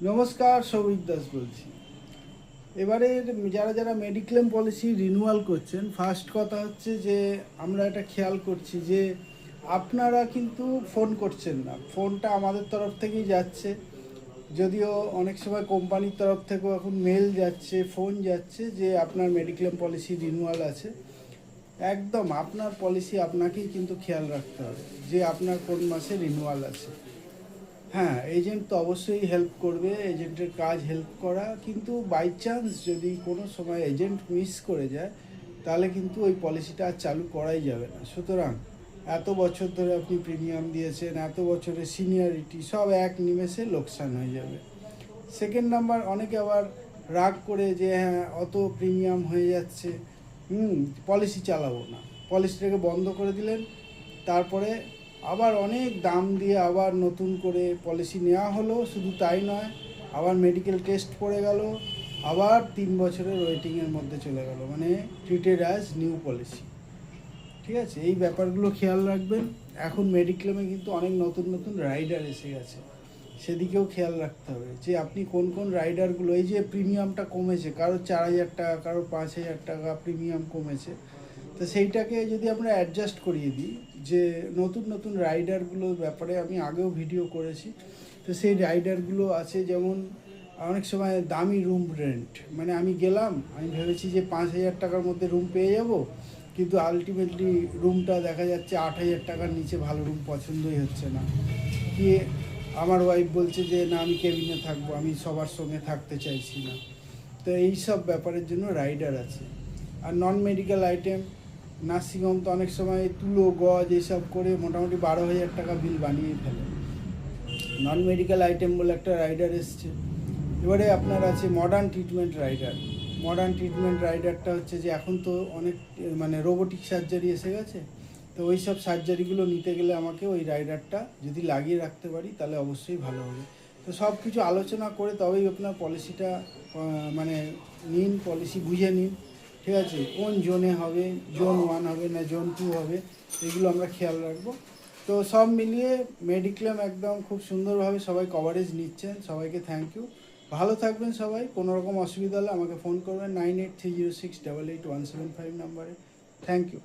নমস্কার, সৌভিক দাস বলছি। এবারে যারা যারা মেডিক্লেম পলিসি রিনিউয়াল করছেন, ফার্স্ট কথা হচ্ছে যে আমরা এটা খেয়াল করছি যে আপনারা কিন্তু ফোন করছেন না। ফোনটা আমাদের তরফ থেকেই যাচ্ছে, যদিও অনেক সময় কোম্পানির তরফ থেকেও এখন মেল যাচ্ছে, ফোন যাচ্ছে যে আপনার মেডিক্লেম পলিসি রিনিউয়াল আছে। একদম আপনার পলিসি আপনাকেই কিন্তু খেয়াল রাখতে হবে যে আপনার কোন মাসে রিনিউয়াল আছে। হ্যাঁ, এজেন্ট তো অবশ্যই হেল্প করবে, এজেন্টের কাজ হেল্প করা, কিন্তু বাই চান্স যদি কোনো সময় এজেন্ট মিস করে যায় তাহলে কিন্তু ওই পলিসিটা আর চালু করাই যাবে না। সুতরাং এত বছর ধরে আপনি প্রিমিয়াম দিয়েছেন, এত বছরের সিনিয়রিটি সব এক নিমেষে লোকসান হয়ে যাবে। সেকেন্ড নাম্বার, অনেকে আবার রাগ করে যে হ্যাঁ অত প্রিমিয়াম হয়ে যাচ্ছে, পলিসি চালাবো না, পলিসিটাকে বন্ধ করে দিলেন। তারপরে আবার অনেক দাম দিয়ে আবার নতুন করে পলিসি নেওয়া হলো। শুধু তাই নয়, আবার মেডিকেল টেস্ট পড়ে গেল, আবার 3 বছরের ওয়েটিংয়ের মধ্যে চলে গেল, মানে ট্রিটেড অ্যাজ নিউ পলিসি। ঠিক আছে, এই ব্যাপারগুলো খেয়াল রাখবেন। এখন মেডিক্লেমে কিন্তু অনেক নতুন নতুন রাইডার এসে গেছে, সেদিকেও খেয়াল রাখতে হবে যে আপনি কোন কোন রাইডারগুলো, এই যে প্রিমিয়ামটা কমেছে, কারো 4,000 টাকা, কারো 5,000 টাকা প্রিমিয়াম কমেছে, তো সেইটাকে যদি আমরা অ্যাডজাস্ট করিয়ে দিই, যে নতুন নতুন রাইডারগুলোর ব্যাপারে আমি আগেও ভিডিও করেছি। তো সেই রাইডারগুলো আছে, যেমন অনেক সময় দামি রুম রেন্ট, মানে আমি গেলাম, আমি ভেবেছি যে 5,000 টাকার মধ্যে রুম পেয়ে যাব, কিন্তু আলটিমেটলি রুমটা দেখা যাচ্ছে 8,000 টাকার নিচে ভালো রুম পছন্দই হচ্ছে না। কি, আমার ওয়াইফ বলছে যে না আমি কেবিনে থাকবো, আমি সবার সঙ্গে থাকতে চাইছি না। তো এই সব ব্যাপারের জন্য রাইডার আছে। আর নন মেডিকেল আইটেম, নার্সিংহোম তো অনেক সময় তুলো গজ এইসব করে মোটামুটি 12,000 টাকা বিল বানিয়ে ফেলে। নন মেডিকেল আইটেম বলে একটা রাইডার এসছে। এবারে আপনার আছে modern treatment rider. Modern treatment রাইডারটা হচ্ছে যে এখন তো অনেক মানে রোবোটিক সার্জারি এসে গেছে, তো ওই সব সার্জারিগুলো নিতে গেলে আমাকে ওই রাইডারটা যদি লাগিয়ে রাখতে পারি তাহলে অবশ্যই ভালো হবে। তো সব কিছু আলোচনা করে তবেই আপনার পলিসিটা মানে নিন, পলিসি বুঝে নিন। ঠিক আছে, কোন জোনে হবে, জোন 1 হবে না জোন 2 হবে, এগুলো আমরা খেয়াল রাখবো। তো সব মিলিয়ে মেডিক্লেম একদম খুব সুন্দরভাবে সবাই কভারেজ নিচ্ছেন, সবাইকে থ্যাংক ইউ। ভালো থাকবেন সবাই। কোনো রকম অসুবিধা হলে আমাকে ফোন করবেন 9830688175 নাম্বারে। Thank you.